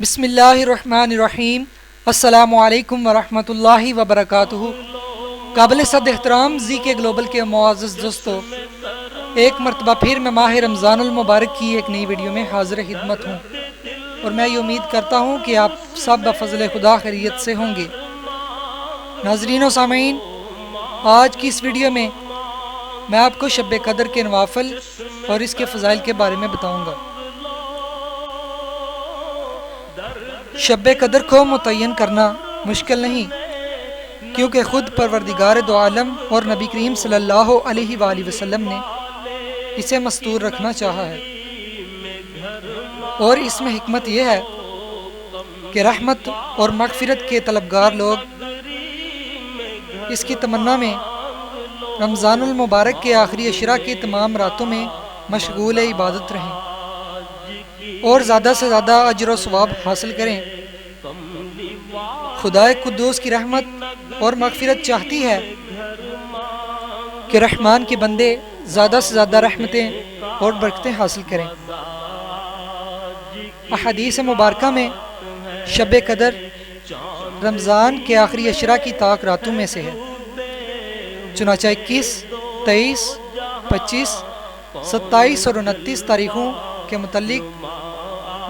बिस्मिल्लाहिर्रहमानिर्रहीम। अस्सलामु अलैकुम वरहमतुल्लाहि वबरकातुहू। काबिल सद एहतराम जी के ग्लोबल के मुअज़्ज़ज़ दोस्तों, एक मरतबा फिर मैं माह रमज़ानुल मुबारक की एक नई वीडियो में हाज़िर खिदमत हूँ और मैं ये उम्मीद करता हूँ कि आप सब बफ़ज़ल खुदा खैरियत से होंगे। नाज़रीन व सामीन, आज की इस वीडियो में मैं आपको शब कदर के नवाफ़िल और इसके फ़ज़ाइल के बारे में बताऊँगा। शब कदर को मुतय्यन करना मुश्किल नहीं, क्योंकि ख़ुद परवरदिगार दो आलम और नबी करीम सल्लल्लाहु अलैहि वसल्लम ने इसे मस्तूर रखना चाहा है। और इसमें हिकमत यह है कि रहमत और मग़फ़िरत के तलबगार लोग इसकी तमन्ना में रमज़ानुल मुबारक के आखिरी अशरा की तमाम रातों में मशगूल इबादत रहें और ज़्यादा से ज़्यादा अजर व सवाब हासिल करें। खुदाए कुद्दूस की रहमत और मग़फ़िरत चाहती है कि रहमान के बंदे ज़्यादा से ज़्यादा रहमतें और बरकतें हासिल करें। अहदीस मुबारका में शब कदर रमज़ान के आखिरी अशरा की ताक रातों में से है। चुनांचे 21, 23, 25, 27 और 29 तारीख़ों के मुतल्लिक़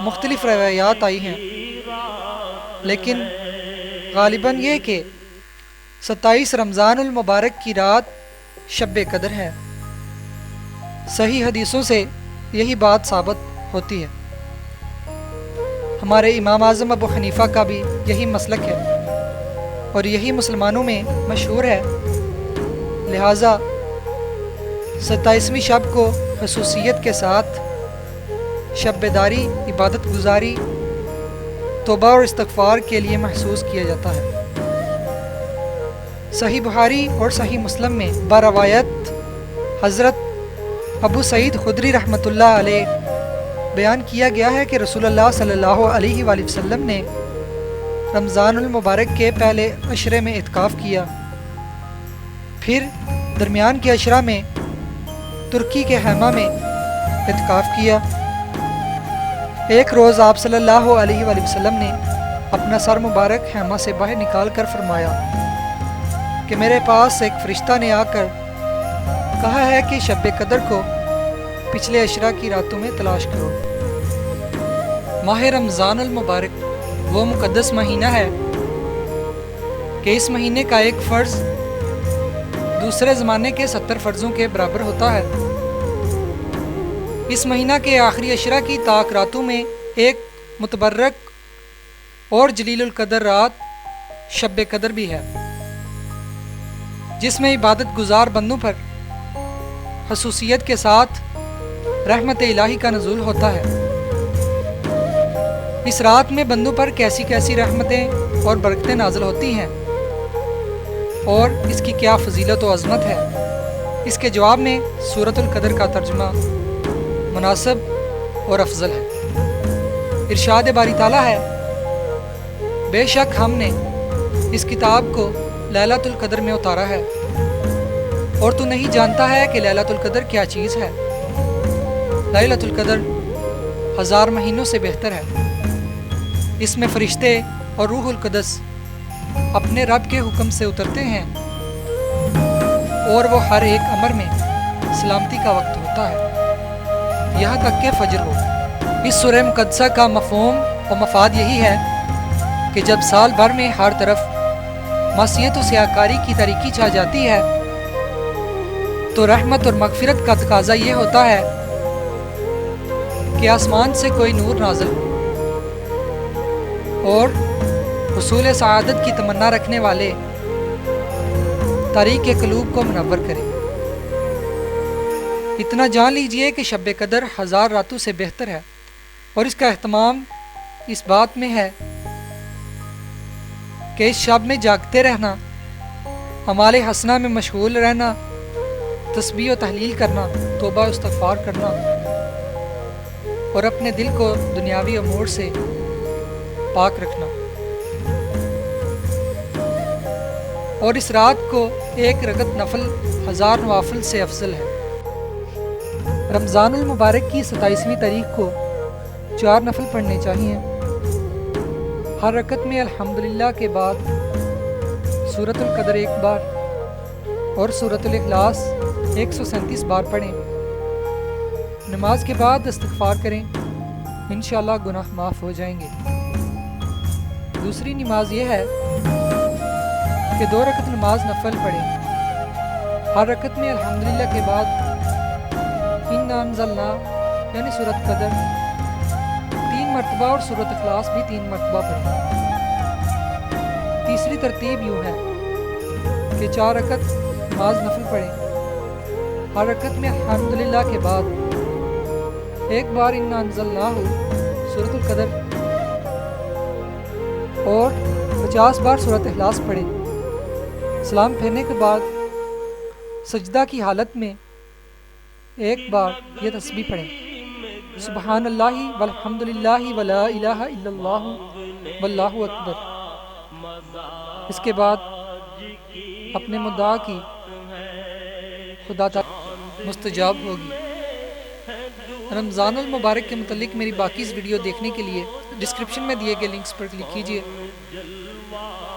मुख्तलिफ़ रवायात आई हैं, लेकिन ग़ालिबन ये कि 27 रमज़ानुल मुबारक की रात शब कदर है। सही हदीसों से यही बात साबित होती है। हमारे इमाम आज़म अबू हनीफ़ा का भी यही मसलक है और यही मुसलमानों में मशहूर है। लिहाजा 27वीं शब को खसूसियत के साथ शब-ए-दारी, इबादत गुजारी, तौबा और इस्तग़फ़ार के लिए महसूस किया जाता है। सही बुखारी और सही मुस्लिम में बरवायत हज़रत अबू सईद खुदरी रहमतुल्लाह अलैह बयान किया गया है कि रसूलुल्लाह सल्लल्लाहु अलैहि वसल्लम ने रमज़ानुल मुबारक के पहले अशरे में इत्काफ़ किया, फिर दरमियान के अशरा में तुर्की के हैमा में इत्काफ़ किया। एक रोज़ आप सल्लल्लाहु अलैहि वसल्लम ने अपना सर मुबारक हैमा से बाहर निकाल कर फरमाया कि मेरे पास एक फ़रिश्ता ने आकर कहा है कि शब कदर को पिछले अशरा की रातों में तलाश करो। माह रमज़ानुल मुबारक वो मुक़द्दस महीना है कि इस महीने का एक फ़र्ज़ दूसरे ज़माने के 70 फ़र्ज़ों के बराबर होता है। इस महीना के आखिरी अशरा की ताक रातों में एक मुतबर्रक और जलीलुल कदर रात शब कदर भी है, जिसमें इबादत गुजार बंदों पर खसूसियत के साथ रहमत इलाही का नज़ूल होता है। इस रात में बंदों पर कैसी कैसी रहमतें और बरकतें नाज़िल होती हैं और इसकी क्या फ़जीलत व अज़मत है, इसके जवाब में सूरतुल कदर का तर्जुमा मुनासिब और अफजल है। इरशाद बारी ताला है, बेशक हमने इस किताब को लैलतुल कदर में उतारा है और तू नहीं जानता है कि लैलतुल कदर क्या चीज़ है। लैलतुल कदर 1000 महीनों से बेहतर है। इसमें फ़रिश्ते और रूहुल कुद्स अपने रब के हुक्म से उतरते हैं और वो हर एक अमर में सलामती का वक्त होता है, यहाँ तक कि फजर हो। इस सूरह मुक़द्दसा का मफ़हूम और मफाद यही है कि जब साल भर में हर तरफ मासियत व सियाकारी की तारीकी छा जाती है तो रहमत और मग़फ़िरत का तकाज़ा ये होता है कि आसमान से कोई नूर नाज़िल हो और हुसूल सआदत की तमन्ना रखने वाले तारीक़ क़ुलूब को मुनव्वर करे। इतना जान लीजिए कि शब कदर 1000 रातों से बेहतर है और इसका एहतमाम इस बात में है कि इस शब में जागते रहना, अमाल हसना में मशगूल रहना, तस्बीह व तहलील करना, तौबा इस्तग़फ़ार करना और अपने दिल को दुनियावी अमूर से पाक रखना। और इस रात को एक रगत नफल 1000 नवाफिल से अफजल है। रमज़ानुल मुबारक की 27वीं तारीख को 4 नफल पढ़ने चाहिए ہر رکعت میں الحمدللہ کے بعد سورۃ القدر 1 بار اور سورۃ الاخلاص 137 بار پڑھیں۔ نماز کے بعد استغفار کریں، انشاءاللہ گناہ معاف ہو جائیں گے۔ دوسری نماز یہ ہے کہ 2 رکعت نماز نفل پڑھیں۔ ہر رکعت میں الحمدللہ کے بعد انا انزلنا یعنی سورۃ قدر 3 مرتبہ اور سورۃ اخلاص بھی 3 مرتبہ پڑھیں۔ تیسری ترتیب یوں ہے کہ 4 رکعت نماز نفل پڑھیں۔ ہر رکعت میں الحمدللہ کے بعد 1 بار انا انزلناہ سورۃ القدر اور 50 بار سورۃ اخلاص پڑھیں۔ سلام پھیرنے کے بعد سجدہ کی حالت میں 1 بار یہ تسبیح پڑھیں، سبحان اللہ والحمدللہ ولا الہ الا اللہ واللہ اکبر۔ اس کے بعد اپنے مدعا کی خدا تعالی مستجاب ہوگی۔ رمضان المبارک کے متعلق میری باقی اس ویڈیو دیکھنے کے لیے ڈسکرپشن میں دیے گئے لنکس پر کلک کیجیے۔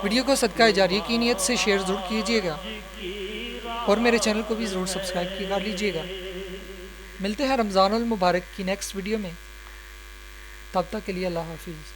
ویڈیو کو صدقہ جاریہ کی نیت سے شیئر ضرور کیجیے گا اور میرے چینل کو بھی ضرور سبسکرائب کر لیجیے گا۔ ملتے ہیں رمضان المبارک کی نیکسٹ ویڈیو میں، تب تک کے لیے اللہ حافظ۔